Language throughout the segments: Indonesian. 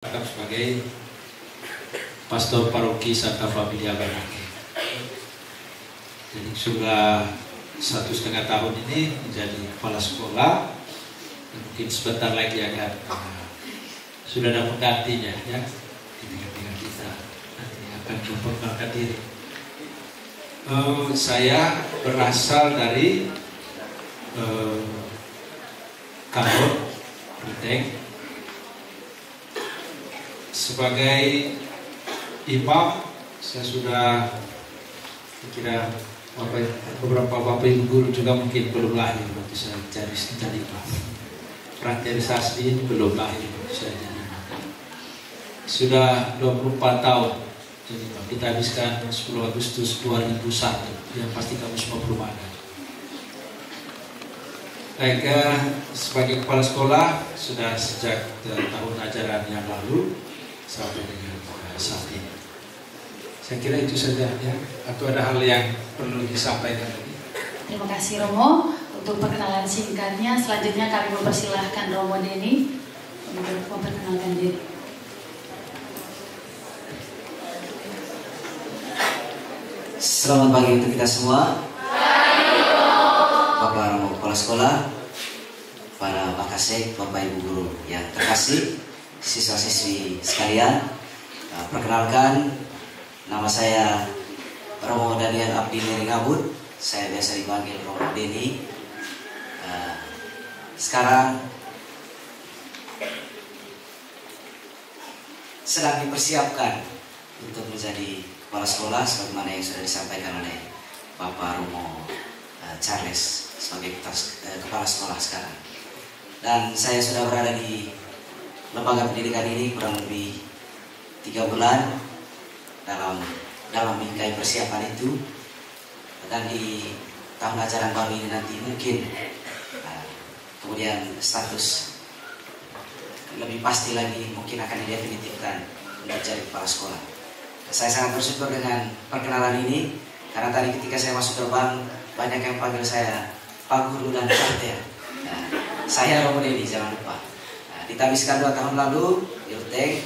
Sebagai pastor paroki Santa Familia Bernake. Jadi sudah 1,5 tahun ini menjadi kepala sekolah. Mungkin sebentar lagi sudah ada penggantinya ya di tengah-tengah kita. Nanti akan memperkenalkan diri. Saya berasal dari Kambot, Briteng. Sebagai imam, saya sudah kira beberapa bapak ibu guru juga mungkin belum lahir waktu saya jadi imam. Fraterisasi ini belum lahir waktu saya jadi imam. Sudah 24 tahun jadi imam. Kita habiskan 10 Agustus 2001. Yang pasti kamu semua belum ada. Baik, sebagai kepala sekolah sudah sejak tahun ajaran yang lalu sampai dengan saat ini. Saya kira itu saja ya. Atau ada hal yang perlu disampaikan lagi? Terima kasih Romo untuk perkenalan singkatnya. Selanjutnya kami mempersilahkan Romo Denny untuk memperkenalkan diri. Selamat pagi untuk kita semua. Bapak Romo Kepala Sekolah, para Pak Kasek, Bapak Ibu Guru yang terkasih, siswa-siswi sekalian, perkenalkan, nama saya Romo Daniel Abdi Neringabut. Saya biasa dipanggil Romo Denny. Sekarang sedang dipersiapkan untuk menjadi kepala sekolah sebagaimana yang sudah disampaikan oleh Bapak Romo Charles sebagai kepala sekolah sekarang. Dan saya sudah berada di lembaga pendidikan ini kurang lebih 3 bulan dalam bingkai persiapan itu, dan di tahun ajaran baru ini nanti mungkin kemudian status lebih pasti lagi mungkin akan didefinitifkan untuk jadi kepala sekolah. Saya sangat bersyukur dengan perkenalan ini karena tadi ketika saya masuk gerbang banyak yang panggil saya Pak Guru dan Pak ya. Saya Romo Denny, jangan lupa. Ditabiskan 2 tahun lalu di Uteng,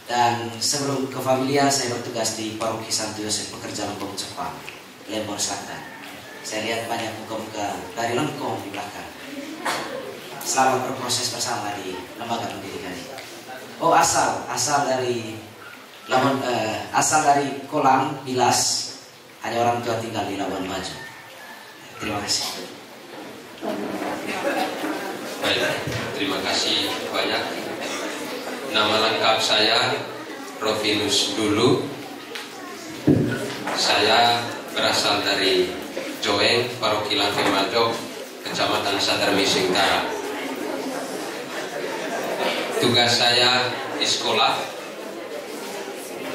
dan sebelum ke Familia saya bertugas di Paroki Santo Yosef Pekerja Lengkong Jepang, Lembor Selatan. Saya lihat banyak muka-muka dari Lengkong di belakang. Selamat berproses bersama di lembaga pendidikan ini. Oh, asal dari Kolam Bilas, hanya orang tua tinggal di Labuan Bajo. Terima kasih. Baik, terima kasih banyak. Nama lengkap saya Rovinus Dulu. Saya berasal dari Joeng, Paroki Langkeng Majok, Kecamatan Sadar Mising Utara. Tugas saya di sekolah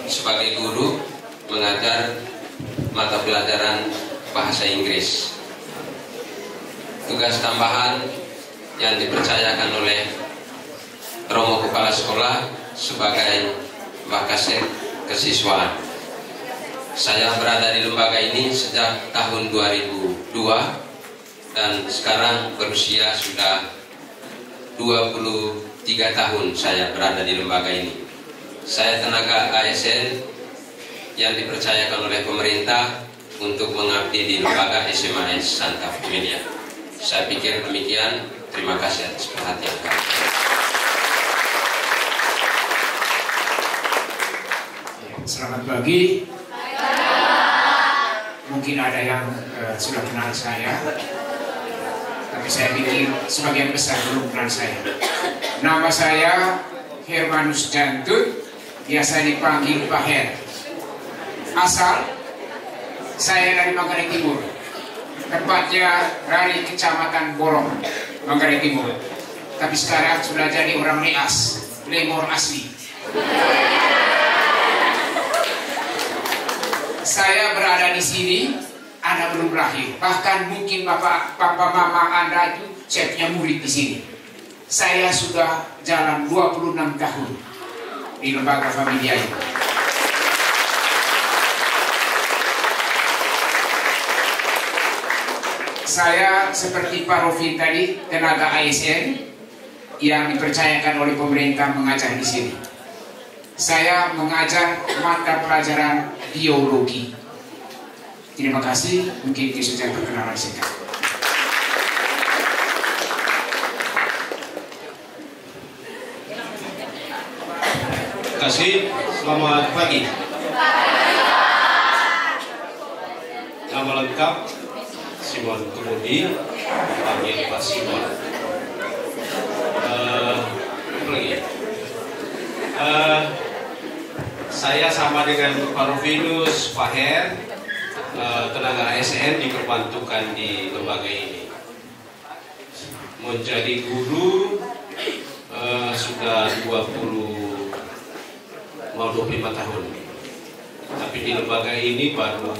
sebagai guru mengajar mata pelajaran bahasa Inggris. Tugas tambahan yang dipercayakan oleh Romo Kepala Sekolah sebagai Bakasek Kesiswaan. Saya berada di lembaga ini sejak tahun 2002 dan sekarang berusia sudah 23 tahun saya berada di lembaga ini. Saya tenaga ASN yang dipercayakan oleh pemerintah untuk mengabdi di lembaga SMAS Santa Familia. Saya pikir demikian. Terima kasih atas perhatian kami. Selamat pagi. Mungkin ada yang sudah kenal saya, tapi saya pikir sebagian besar belum kenal saya. Nama saya Hermanus Jantut, biasa dipanggil Pak Her. Asal saya dari Manggarai Timur, tepatnya dari Kecamatan Borong, Manggarai Timur. Tapi sekarang sudah jadi orang Nias, Lemor asli. Saya berada di sini, Anda belum lahir. Bahkan mungkin papa mama Anda itu saya punya murid di sini. Saya sudah jalan 26 tahun di lembaga Familia ini. Saya seperti Pak Rofin tadi, tenaga ASN yang dipercayakan oleh pemerintah mengajar di sini. saya mengajar mata pelajaran biologi. Terima kasih, mungkin itu saja perkenalan singkat. Terima kasih, selamat pagi. Nama lengkap Simon Kemudi, panggil Pak Simon. Apa lagi? Saya sama dengan Pak Rufinus, Pak Her, tenaga ASN diperbantukan di lembaga ini. Menjadi guru sudah 25 tahun. Tapi di lembaga ini baru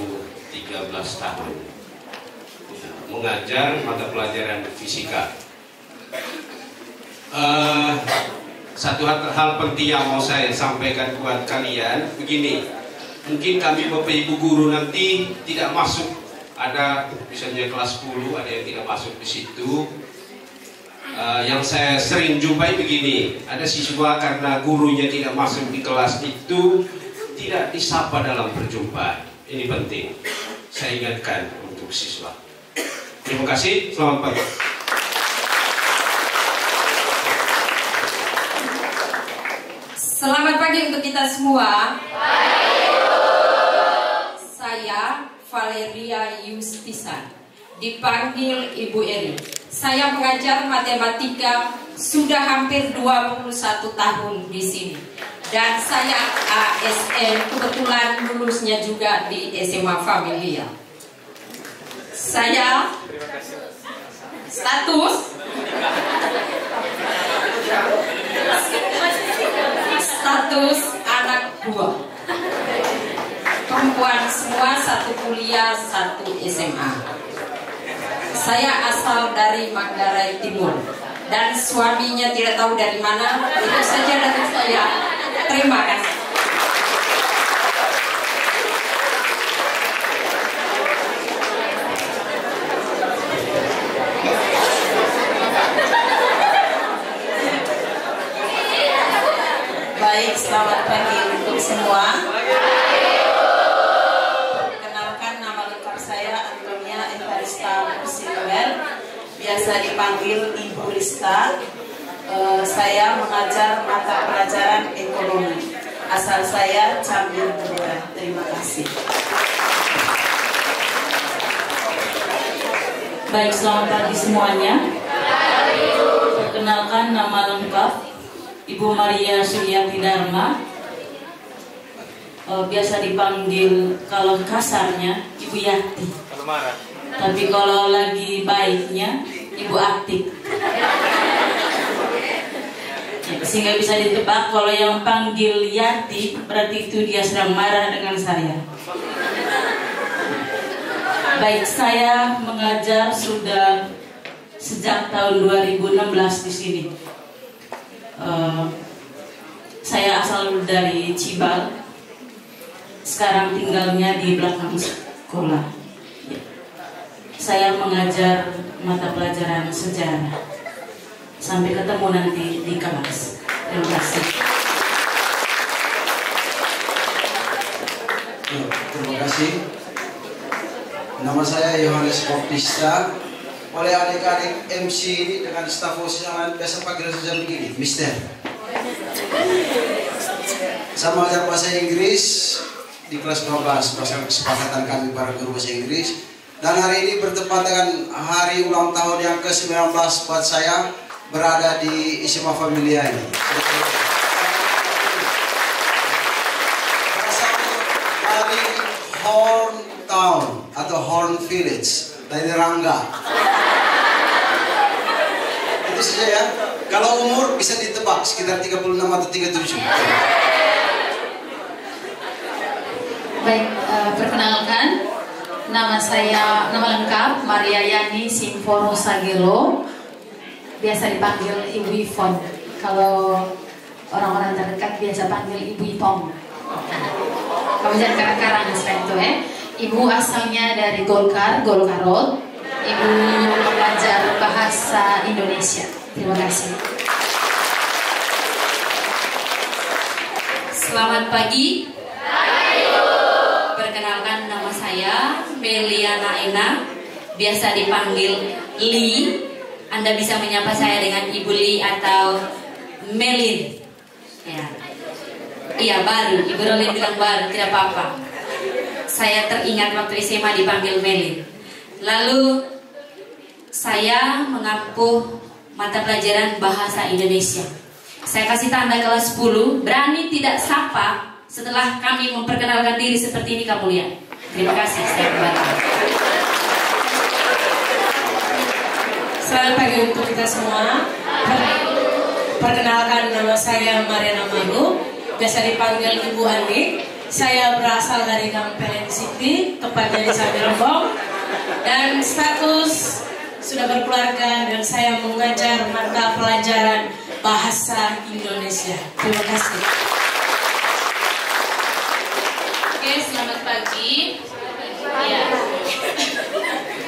13 tahun. Mengajar mata pelajaran fisika. Satu hal penting yang mau saya sampaikan buat kalian begini, mungkin kami Bapak Ibu guru nanti tidak masuk, ada misalnya kelas 10 ada yang tidak masuk di situ. Yang saya sering jumpai begini, ada siswa karena gurunya tidak masuk di kelas itu tidak disapa dalam perjumpaan. Ini penting, saya ingatkan untuk siswa. Terima kasih, selamat pagi. Selamat pagi untuk kita semua. Saya Valeria Yustisa, dipanggil Ibu Eri. Saya mengajar matematika sudah hampir 21 tahun di sini. Dan saya ASN, kebetulan lulusnya juga di SMA Familia. Saya status anak 2, perempuan semua, 1 kuliah 1 SMA. Saya asal dari Manggarai Timur dan suaminya tidak tahu dari mana. Itu saja dari saya. Terima kasih. Baik, selamat pagi untuk semua. Kenalkan, nama lengkap saya Antonia Evarista Silver, biasa dipanggil Ibu Rista. Saya mengajar mata pelajaran ekonomi. Asal saya Cambir Bura. Terima kasih. Baik, selamat pagi semuanya. Perkenalkan, nama lengkap Ibu Maria Sulianti Dharma, biasa dipanggil kalau kasarnya Ibu Yati, tapi kalau lagi baiknya Ibu Aktif. Sehingga bisa ditebak kalau yang panggil Yati berarti itu dia sedang marah dengan saya. Baik, saya mengajar sudah sejak tahun 2016 di sini. Saya asal dari Cibal, sekarang tinggalnya di belakang sekolah. Saya mengajar mata pelajaran sejarah. Sampai ketemu nanti di kelas. Terima kasih. Terima kasih. Nama saya Yohanes Baptista. Oleh adik-adik MC ini dengan staf OSIS yang lain biasa panggil saja begini, Mister. Saya mengajar bahasa Inggris di kelas 12 berdasarkan kesepakatan kami para guru bahasa Inggris. Dan hari ini bertepatan dengan hari ulang tahun yang ke-19 buat saya berada di SMA Familia ini. Berasal dari Horn Town atau Horn Village, dari Rangga. Itu saja ya. Kalau umur bisa ditebak sekitar 36 atau 37. Baik, perkenalkan, nama lengkap Maria Yani Simforo Sagelo, biasa dipanggil Ibu Ivon. Kalau orang-orang terdekat biasa panggil Ibu Ipong. Kamu jangan karang-karang selain itu ya. Ibu asalnya dari Golkar, Golkarot. Ibu belajar bahasa Indonesia. Terima kasih. Selamat pagi. Perkenalkan, nama saya Meliana Ena, biasa dipanggil Li. Anda bisa menyapa saya dengan Ibu Li atau Melin. Ya. Iya, baru. Ibu Rolin bilang baru, tidak apa-apa. Saya teringat waktu SMA dipanggil Melin. Lalu saya mengampu mata pelajaran bahasa Indonesia. Saya kasih tanda kelas 10, berani tidak sapa setelah kami memperkenalkan diri seperti ini, kamu lihat. Terima kasih, saya kembali. Selamat pagi untuk kita semua. Perkenalkan, nama saya Mariana Maru, biasa dipanggil Ibu Andi. Saya berasal dari Gampelen City, tepatnya di Samirobong, dan status sudah berkeluarga dan saya mengajar mata pelajaran bahasa Indonesia. Terima kasih. Oke, selamat pagi. Ya.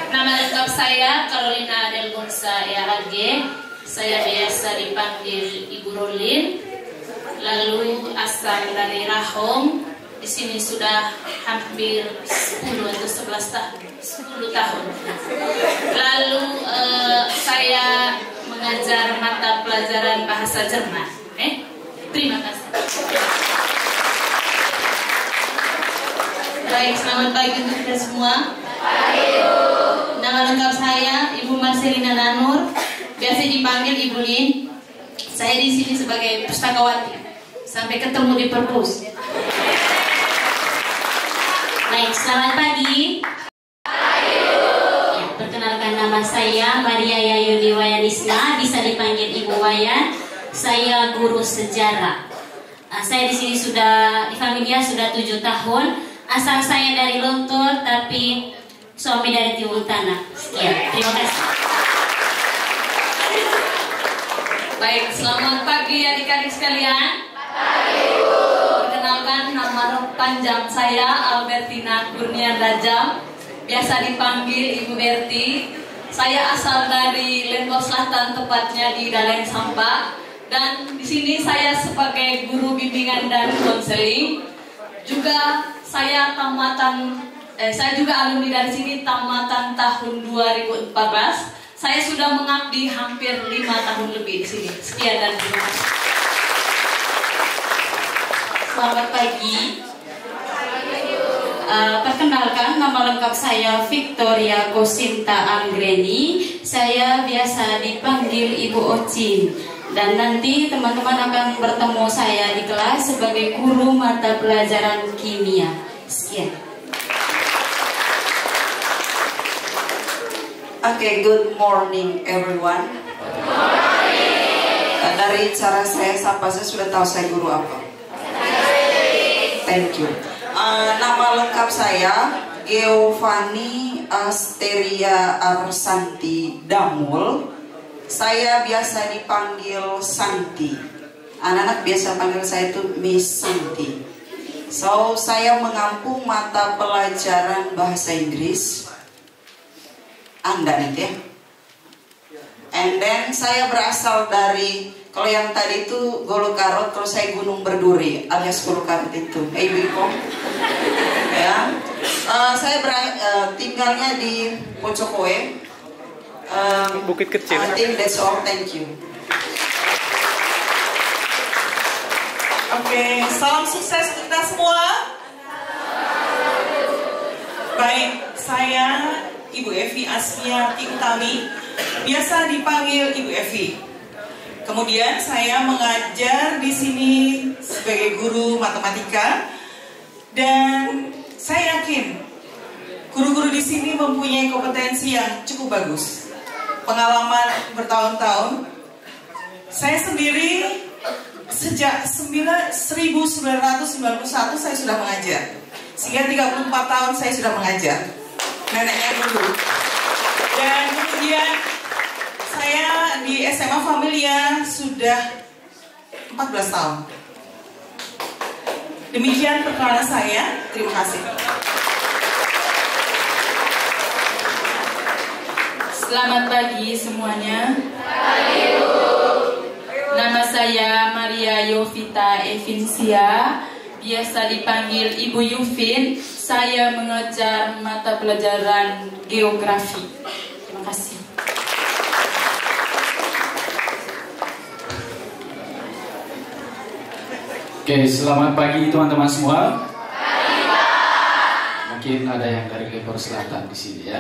Nama lengkap saya Carolina Delgonza EAG. Saya biasa dipanggil Ibu Rolin. Lalu asal dari Rahong. Di sini sudah hampir 10 atau 11 tahun. 10 tahun. Lalu saya mengajar mata pelajaran bahasa Jerman. Terima kasih. Baik, selamat pagi untuk kita semua. Nama lengkap saya Ibu Marcelina Nanur, biasa dipanggil Ibu Lin. Saya di sini sebagai pustakawati. Sampai ketemu di perpus. Baik, selamat pagi. Ya, perkenalkan, nama saya Maria Yayuni Wayanisma, bisa dipanggil Ibu Wayan. Saya guru sejarah. Saya di sini sudah di Familia sudah 7 tahun. Asal saya dari Lontor, tapi suami dari Timur Tanah. Sekian, terima kasih. Baik, selamat pagi adik-adik sekalian. Perkenalkan, nama panjang saya Albertina Kurnia Rajam, biasa dipanggil Ibu Berti. Saya asal dari Lembong Selatan, tepatnya di Daleng Sampah, dan di sini saya sebagai guru bimbingan dan konseling. Juga saya juga alumni dari sini tamatan tahun 2014. Saya sudah mengabdi hampir 5 tahun lebih di sini. Sekian dan terima kasih. Selamat pagi. Perkenalkan, nama lengkap saya Victoria Kosinta Anggreni. Saya biasa dipanggil Ibu Ocin. Dan nanti teman-teman akan bertemu saya di kelas sebagai guru mata pelajaran kimia. Sekian. Okay, good morning everyone. Dari cara saya sapa, saya sudah tahu saya guru apa. Thank you. Nama lengkap saya Giovanni Asteria Arsanti Damul. Saya biasa dipanggil Santi. Anak-anak biasa panggil saya itu Miss Santi. So, saya mengampu mata pelajaran bahasa Inggris. Anda nanti ya. And then saya berasal dari, kalau yang tadi itu Golokarot, terus saya Gunung Berduri alias Golokarot itu. Biko. Ya. Saya tinggalnya di Pojokowe. Bukit Kecil. I think that's all. Thank you. Oke, salam sukses untuk kita semua. Baik, saya Ibu Evi Asmiati Utami, biasa dipanggil Ibu Evi. Kemudian saya mengajar di sini sebagai guru matematika, dan saya yakin guru-guru di sini mempunyai kompetensi yang cukup bagus. Pengalaman bertahun-tahun. Saya sendiri sejak 1991 saya sudah mengajar. Sehingga 34 tahun saya sudah mengajar. Neneknya dulu. Dan kemudian saya di SMA Familia sudah 14 tahun. Demikian perkenalan saya. Terima kasih. Selamat pagi semuanya. Nama saya Maria Yovita Evincia. biasa dipanggil Ibu Yufin. Saya mengajar mata pelajaran geografi. Terima kasih. Oke, selamat pagi teman-teman semua. Mungkin ada yang dari Lembor Selatan di sini ya.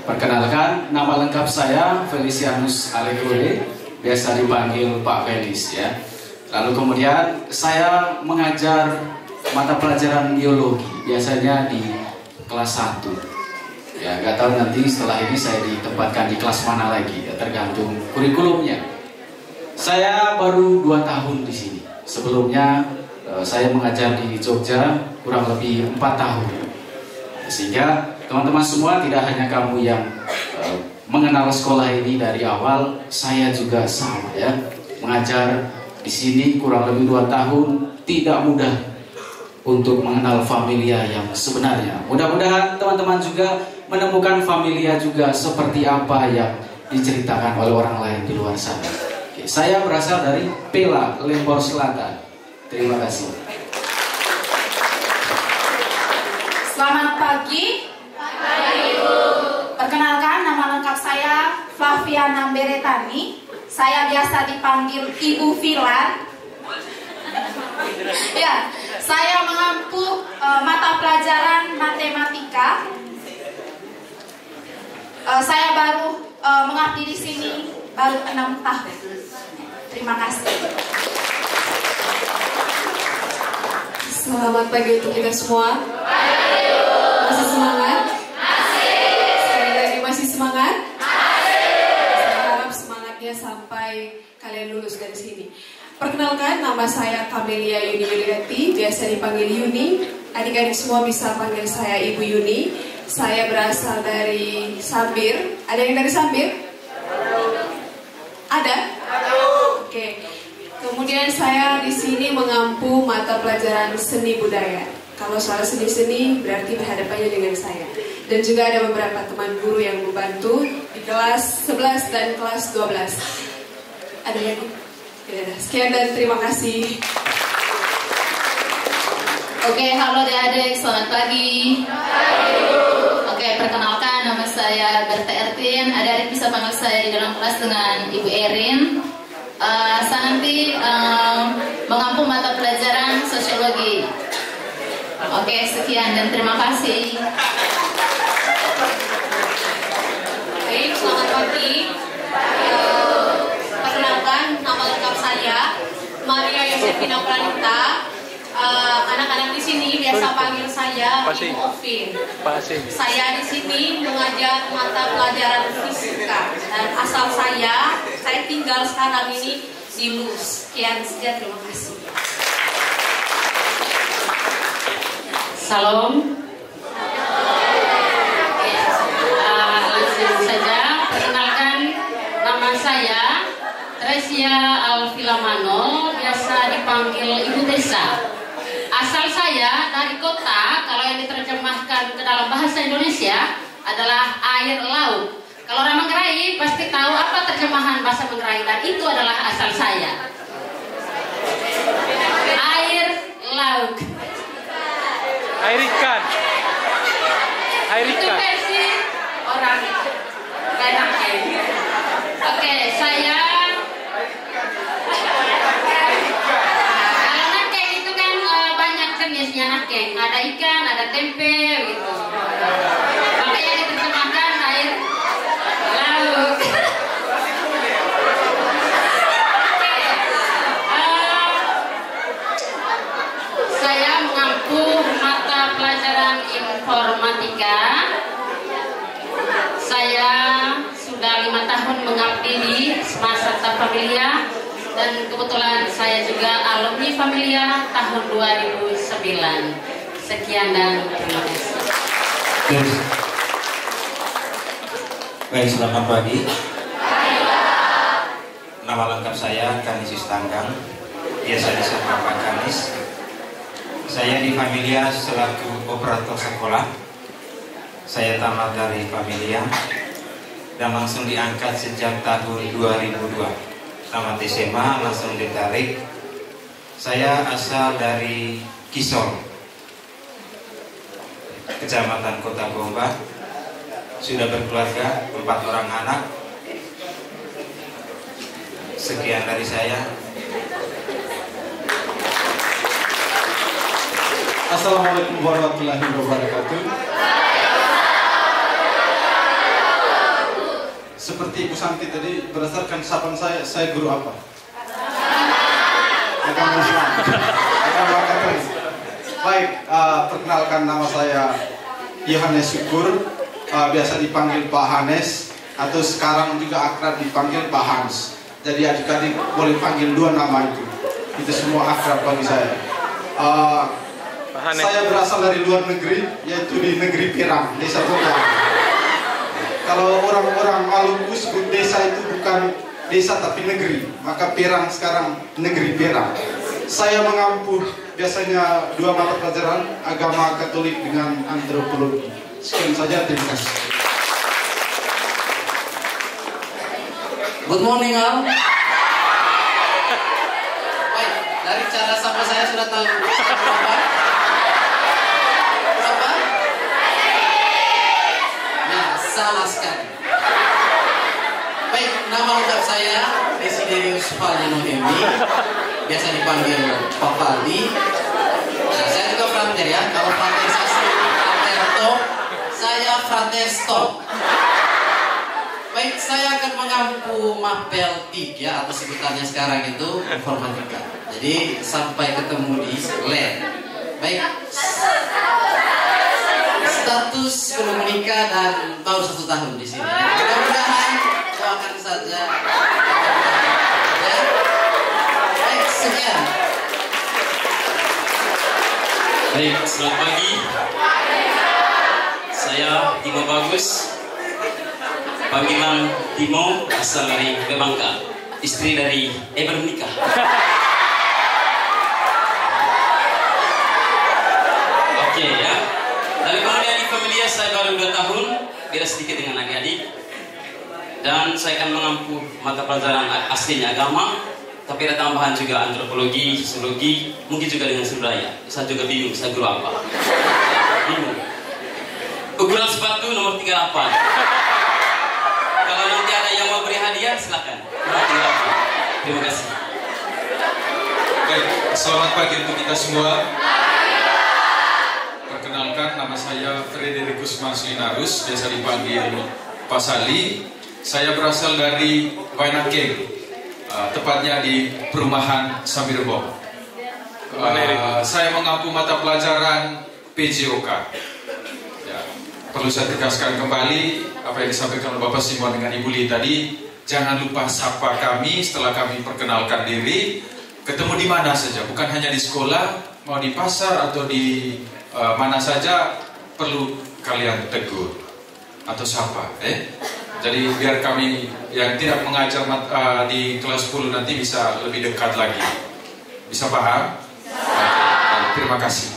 Perkenalkan, nama lengkap saya Felicianus Alekule, biasa dipanggil Pak Felis ya. Lalu kemudian saya mengajar mata pelajaran biologi, biasanya di kelas 1. Ya, nggak tahu nanti setelah ini saya ditempatkan di kelas mana lagi, ya, tergantung kurikulumnya. Saya baru 2 tahun di sini. Sebelumnya saya mengajar di Jogja kurang lebih 4 tahun. Sehingga teman-teman semua, tidak hanya kamu yang mengenal sekolah ini dari awal, saya juga sama ya. Mengajar di sini kurang lebih 2 tahun, tidak mudah untuk mengenal familia yang sebenarnya. Mudah-mudahan teman-teman juga menemukan familia juga seperti apa yang diceritakan oleh orang lain di luar sana. Saya berasal dari Pela, Lembor Selatan. Terima kasih. Selamat pagi. Perkenalkan, nama lengkap saya Flaviana Beretani. Saya biasa dipanggil Ibu Filan. Ya, saya mengampu mata pelajaran matematika. Saya baru mengabdi di sini baru 6 tahun. Terima kasih. Selamat pagi untuk kita semua. Masih semangat? Sekali lagi masih semangat? Saya harap semangatnya sampai kalian lulus dari sini. Perkenalkan, nama saya Camelia Yuni Yuliati, biasa dipanggil Yuni. Adik-adik semua bisa panggil saya Ibu Yuni. Saya berasal dari Sambir. Ada yang dari Sambir? Ada? Oke. Kemudian saya di sini mengampu mata pelajaran seni budaya. Kalau soal seni-seni berarti berhadapannya dengan saya. Dan juga ada beberapa teman guru yang membantu di kelas 11 dan kelas 12. Ada lagi? Ya, sekian dan terima kasih. Oke, halo adik-adik, selamat pagi. Oke, perkenalkan, nama saya Berta Ertin. Adik-adik bisa panggil saya di dalam kelas dengan Ibu Erin. Saya nanti mengampu mata pelajaran sosiologi. Oke, sekian dan terima kasih. Oke, selamat pagi. Perkenalkan, nama lengkap saya Maria Yosefina Pranita. Anak-anak di sini biasa panggil saya Ibu Ovin. Saya di sini mengajar mata pelajaran fisika dan asal saya tinggal sekarang ini di Lus. Sekian saja, terima kasih. Salam. Langsung saja, perkenalkan, nama saya Tresia Alfilamano, biasa dipanggil Ibu Tessa. Asal saya dari kota, kalau yang diterjemahkan ke dalam bahasa Indonesia adalah air laut. Kalau orang Manggarai pasti tahu apa terjemahan bahasa Manggarai, dan itu adalah asal saya. Air laut. Air ikan. Air Itu ikan. versi orang Nangkeng. Oke, saya kalau Nangkeng itu kan banyak jenisnya Nangkeng. Ada ikan, ada tempe, gitu. Makanya diterjemahkan air laut. Saya mengampu mata pelajaran informatika. Saya sudah 5 tahun mengabdi di Santa Familia, dan kebetulan saya juga alumni Familia tahun 2009. Sekian dan terima kasih. Baik, selamat pagi. Nama lengkap saya Kanisius Tanggang, biasa disapa Pak Kanis. Saya di Familia selaku operator sekolah. Saya tamat dari Familia dan langsung diangkat sejak tahun 2002. Tamat SMA langsung ditarik Saya asal dari Kisor, Kecamatan Kota Gombak. Sudah berkeluarga, 4 orang anak. Sekian dari saya. Assalamualaikum warahmatullahi wabarakatuh. Seperti Ibu Santi tadi, berdasarkan sapaan saya guru apa? Agama Islam. Agama Katolik. Baik, perkenalkan nama saya Yohanes Syukur, biasa dipanggil Pak Hanes, atau sekarang juga akrab dipanggil Pak Hans. Jadi adik-adik boleh panggil 2 nama itu. Itu semua akrab bagi saya. Saya berasal dari luar negeri, yaitu di negeri Pirang, desa Togak. Kalau orang-orang Maluku sebut desa itu bukan desa tapi negeri, maka Pirang sekarang negeri Pirang. Saya mengampu biasanya 2 mata pelajaran, agama Katolik dengan antropologi. Sekian saja, terima kasih. Good morning, Al. Baik, dari cara sapa saya sudah tahu berapa? Berapa? Nah, salah sekali. Baik, nama lengkap saya Desiderius Valenohemi, biasa dipanggil Pak Valdi. Nah, saya juga frater ya. Kalau frater sasri, frater top, saya frater stop. Baik, saya akan mengampu mapel 3 atau sebutannya sekarang itu informatika. Jadi sampai ketemu di LEN. Baik, status belum menikah dan baru 1 tahun di sini. Mudah-mudahan doakan saja. Ya. Baik, sekian. Baik, selamat pagi. Saya Timo Bagus. Panggilan Timo, asal dari Bebangka, istri dari baru menikah. Oke ya. Lalu kemudian di familia saya baru 2 tahun, beda sedikit dengan adik-adik. Dan saya akan mengampu mata pelajaran aslinya agama, tapi ada tambahan juga antropologi, sosiologi, mungkin juga dengan budaya. Saya juga bingung, saya guru apa? Bingung. Ukuran sepatu nomor 38. Kalau nanti ada yang mau beri hadiah, silakan. Terima kasih. Baik, selamat pagi untuk kita semua. Perkenalkan, nama saya Frederikus Marcelinarus, biasa dipanggil Pak Sali. Saya berasal dari Wainakeng, tepatnya di perumahan Samirbong. Saya mengampu mata pelajaran PJOK. Perlu saya tegaskan kembali apa yang disampaikan oleh Bapak Simon dengan Ibu Li tadi. Jangan lupa sapa kami setelah kami perkenalkan diri. Ketemu di mana saja, bukan hanya di sekolah, mau di pasar atau di mana saja perlu kalian tegur atau sapa. Jadi biar kami yang tidak mengajar di kelas 10 nanti bisa lebih dekat lagi. Bisa paham? Terima kasih.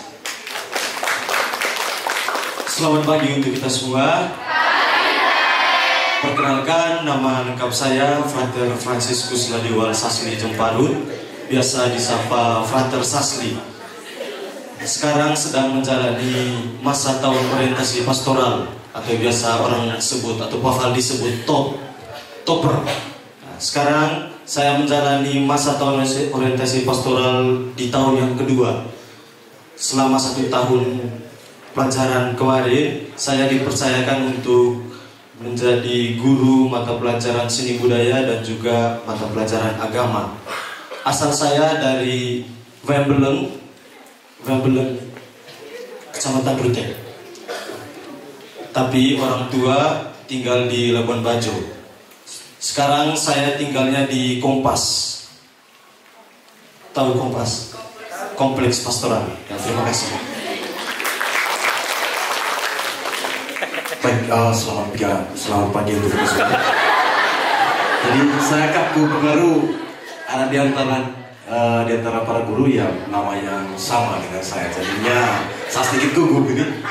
Selamat pagi untuk kita semua. Perkenalkan, nama lengkap saya Frater Franciscus Ladewal Sasli Jemparut, biasa disapa Frater Sasli. Sekarang sedang menjalani masa tahun orientasi pastoral, atau biasa orang sebut atau Pak Valdi sebut topper. Sekarang saya menjalani masa tahun orientasi pastoral di tahun yang kedua. Selama 1 tahun pelajaran kemarin, saya dipercayakan untuk menjadi guru mata pelajaran seni budaya dan juga mata pelajaran agama. Asal saya dari Wembeleng, Kecamatan Ruteng. Tapi orang tua tinggal di Labuan Bajo. Sekarang saya tinggalnya di Kompas. Tahu Kompas? Kompleks Pastoral. Ya, terima kasih. Baik, selamat pagi untuk kita semua. Jadi saya Kapku Pengaruh, ada di antara para guru yang nama yang sama dengan saya. Jadinya saya sedikit gugup ini.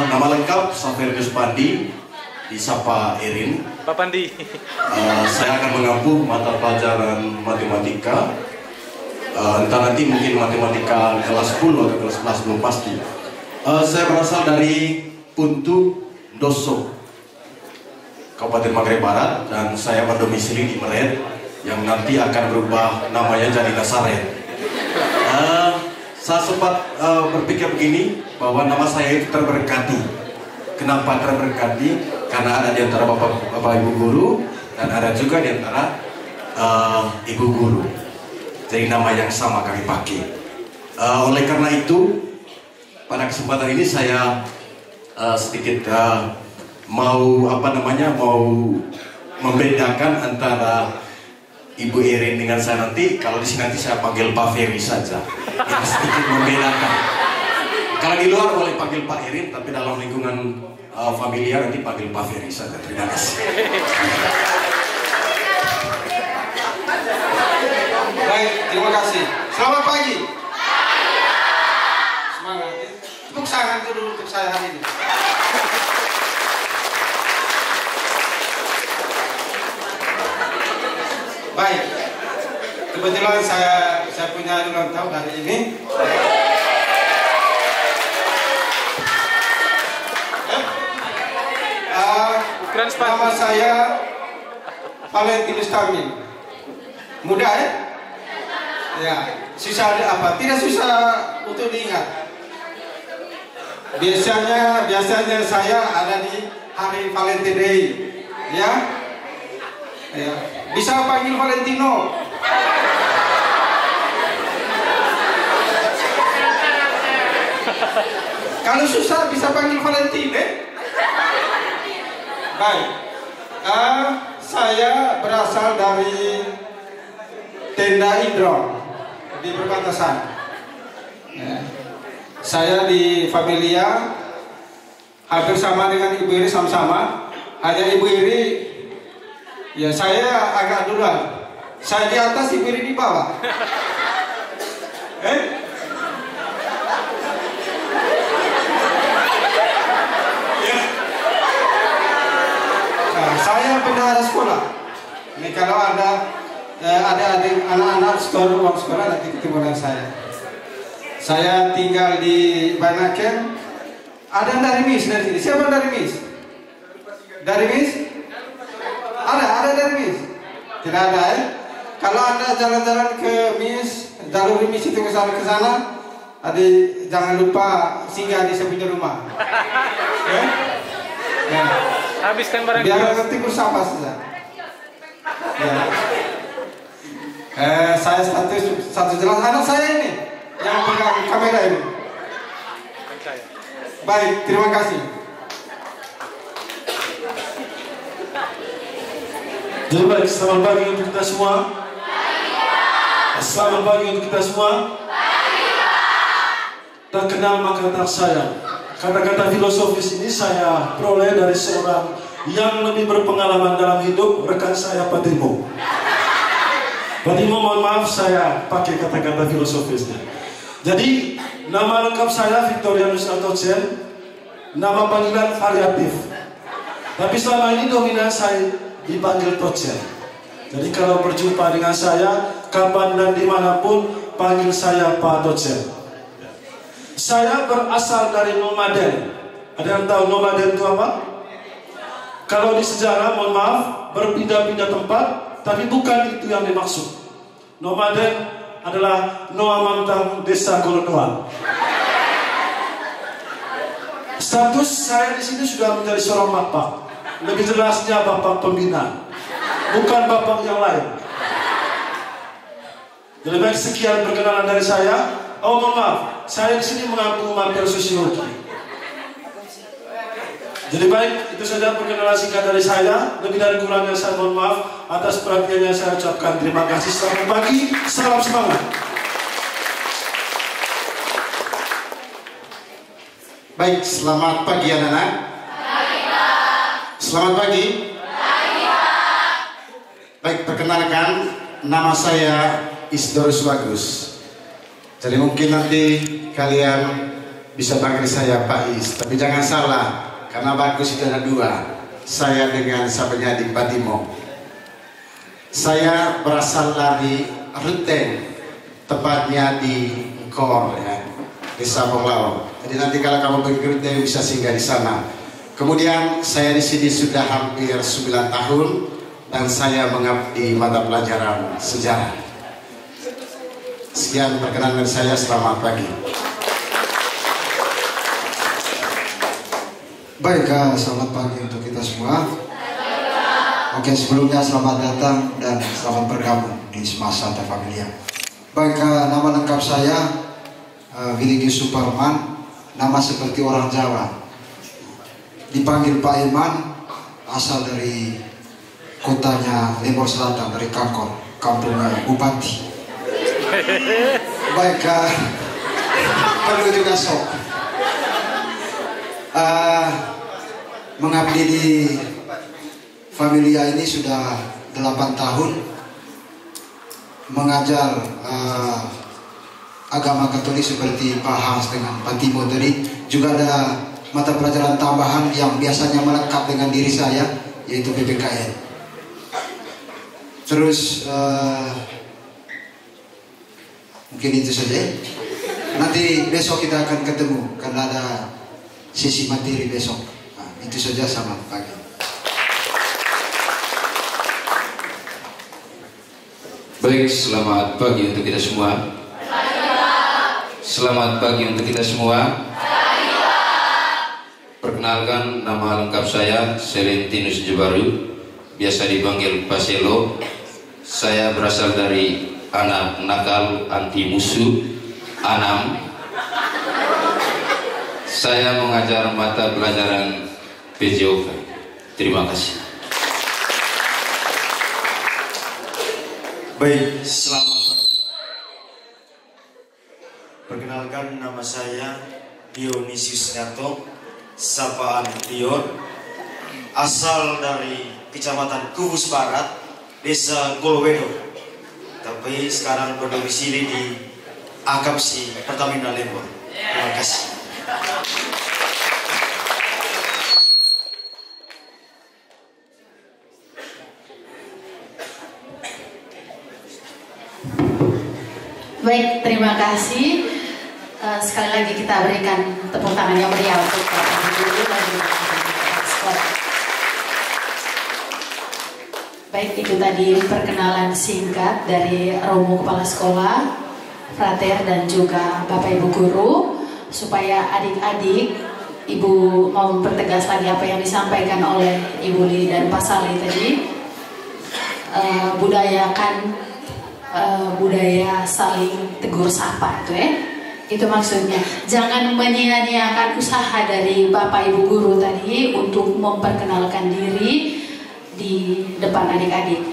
Nama lengkap Saverius Pandi, disapa Erin. Pak Pandi. Saya akan mengampu mata pelajaran matematika, entah nanti mungkin matematika kelas 10 atau kelas 11 belum pasti. Saya berasal dari Puntu Doso, Kabupaten Manggarai Barat, dan saya berdomisili di Meret yang nanti akan berubah namanya jadi Nasaret. Saya sempat berpikir begini, bahwa nama saya itu terberkati. Kenapa terberkati? Karena ada di antara bapak ibu guru, dan ada juga di antara ibu guru. Jadi nama yang sama kami pakai. Oleh karena itu, pada kesempatan ini saya sedikit mau membedakan antara Ibu Erin dengan saya nanti. Kalau di sini nanti saya panggil Pak Ferry saja, yang sedikit membedakan. Kalau di luar boleh panggil Pak Erin, tapi dalam lingkungan familiar nanti panggil Pak Ferry saja. Terima kasih. Baik, terima kasih. Selamat pagi. Semangat. Tepuk tangan dulu untuk saya hari ini. Baik, kebetulan saya punya ulang tahun hari ini. Nama saya Valentinus Kamil. Mudah ya? Ya, susah apa? Tidak susah untuk diingat. Biasanya saya ada di hari Valentine Day, ya. Ya. Bisa panggil Valentino. Kalau susah bisa panggil Valentine. Baik. Saya berasal dari Tenda Indro di perbatasan. Ya. Saya di Familia hampir sama dengan Ibu Iri, sama-sama. Hanya Ibu Iri, ya saya agak duluan. Saya di atas, Ibu Iri di bawah. Ya. Nah, saya bendahara sekolah. Ini kalau ada adik anak-anak uang sekolah nanti ketemu dengan saya. Saya tinggal di Banaken. Ada yang dari Mis dari sini. Siapa dari Mis? Dari Mis? Ada dari Mis? Tidak ada ya? Kalau Anda jalan-jalan ke Mis, jalur Mis itu ke sana, jangan lupa singgah di saya punya rumah. Ya? Nah, habiskan barang. Biar nanti bersama saja. Ya. Saya satu jelas anak saya ini yang pegang kamera ini. Baik, terima kasih. Jadi baik, selamat pagi untuk kita semua. Selamat pagi untuk kita semua. Tak kenal maka tak sayang. Kata-kata filosofis ini saya peroleh dari seorang yang lebih berpengalaman dalam hidup, rekan saya Pak Timo. Pak Timo, mohon maaf saya pakai kata-kata filosofisnya. Jadi nama lengkap saya Victorianus Altocen, nama panggilan variatif. Tapi selama ini dominan saya dipanggil Tocen. Jadi kalau berjumpa dengan saya, kapan dan dimanapun, panggil saya Pak Tocen. Saya berasal dari nomaden. Ada yang tahu nomaden itu apa? Kalau di sejarah, mohon maaf, berpindah-pindah tempat, tapi bukan itu yang dimaksud. Nomaden adalah Noa Mantang Desa Golodoa. Status saya di sini sudah menjadi seorang bapak. Lebih jelasnya bapak pembina, bukan bapak yang lain. Jadi baik, sekian perkenalan dari saya. Oh mohon maaf, saya di sini mengaku mampir sosiologi. Jadi baik, itu saja perkenalan singkat dari saya. Lebih dari kurangnya saya mohon maaf. Atas perhatiannya saya ucapkan terima kasih. Selamat pagi, salam semangat. Baik, selamat pagi anak-anak. Selamat pagi. Baik, perkenalkan, nama saya Isdorus Bagus. Jadi mungkin nanti kalian bisa panggil saya Pak Is, tapi jangan salah, karena Bagus itu ada dua. Saya dengan sahabatnya di Patimo. Saya berasal dari Ruteng, tepatnya di Kor, ya, Desa Bonglao. Jadi nanti kalau kamu pergi bisa singgah di sana. Kemudian saya di sini sudah hampir 9 tahun dan saya mengabdi mata pelajaran sejarah. Sekian perkenalan saya, selamat pagi. Baik, selamat pagi untuk kita semua. Oke, sebelumnya selamat datang dan selamat bergabung di Santa Familia. Baik, nama lengkap saya Willigius Suparman, nama seperti orang Jawa. Dipanggil Pak Iman, asal dari kotanya Lembor Selatan, dari Kangkor, kampungnya Bupati. Baik, perlu juga sok. Mengabdi di Familia ini sudah 8 tahun, mengajar agama Katolik seperti Pak Hans dengan Pak Timo tadi. Juga ada mata pelajaran tambahan yang biasanya melekat dengan diri saya, yaitu PPKN. Terus mungkin itu saja. Nanti besok kita akan ketemu karena ada sesi materi besok. Nah, itu saja, selamat pagi. Baik, selamat pagi untuk kita semua. Selamat pagi untuk kita semua. Perkenalkan, nama lengkap saya Selentinus Jebaru, biasa dipanggil Paselo. Saya berasal dari anak nakal anti musuh Anam. Saya mengajar mata pelajaran PJOK. Terima kasih. Baik, selamat pagi. Perkenalkan, nama saya Dionysius Narto, sapaan Dion, asal dari Kecamatan Kubus Barat, Desa Golwedo, tapi sekarang berdomisili di Akamsi, Pertamina Lembor. Terima kasih. Baik, terima kasih. Sekali lagi kita berikan tepuk tangan yang meriah untuk Bapak Guru dan juga sekolah. Baik, itu tadi perkenalan singkat dari Romo Kepala Sekolah, Frater dan juga Bapak Ibu Guru, supaya adik-adik, Ibu mau mempertegas lagi apa yang disampaikan oleh Ibu Li dan Pak Sali tadi. Budayakan budaya saling tegur sapa itu ya. Itu maksudnya. Jangan menyia-nyiakan usaha dari Bapak Ibu Guru tadi untuk memperkenalkan diri di depan adik-adik.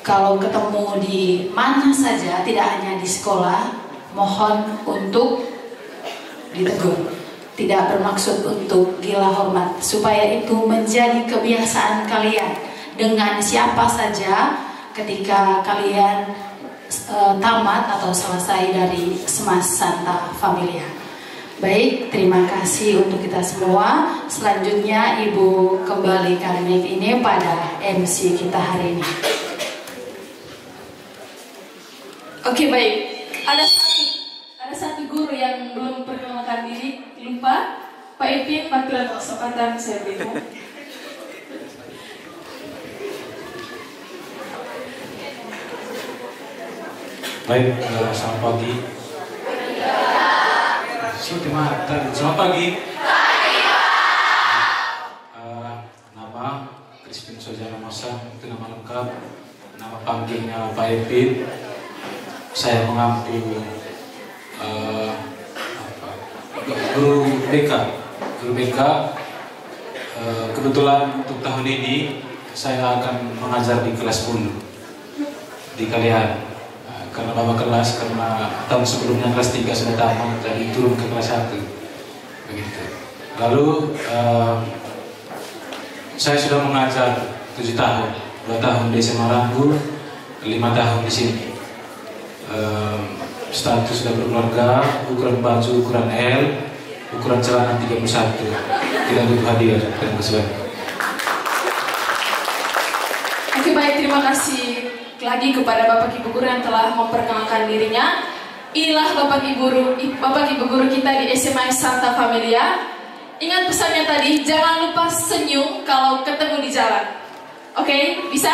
Kalau ketemu di mana saja, tidak hanya di sekolah, mohon untuk ditegur. Tidak bermaksud untuk gila hormat, supaya itu menjadi kebiasaan kalian dengan siapa saja ketika kalian tamat atau selesai dari Santa Familia. Baik, terima kasih untuk kita semua. Selanjutnya Ibu kembalikan mic ini pada MC kita hari ini. Oke, baik. Ada satu guru yang belum perkenalkan diri, lupa. Pak Ipin, Patriot Kesempatan, saya bingung. Baik, selamat pagi. Selamat pagi. Nama Crispin Sojana Masa, itu nama lengkap. Nama panggilnya Pak Epin. Saya mengambil guru BK. Kebetulan untuk tahun ini saya akan mengajar di kelas 10 di kalian. Karena bapak kelas, karena tahun sebelumnya kelas 3 sudah tamat, jadi turun ke kelas 1 begitu. Lalu saya sudah mengajar 7 tahun, 2 tahun di SMA Ranggu, 5 tahun di sini. Status sudah berkeluarga, ukuran baju ukuran L, ukuran celana 31, tidak butuh hadiah. Terima kasih banyak. Oke, baik, terima kasih lagi kepada Bapak Ibu Guru yang telah memperkenalkan dirinya. Inilah Bapak Ibu guru kita di SMA Santa Familia. Ingat pesannya tadi, jangan lupa senyum kalau ketemu di jalan. Oke, bisa?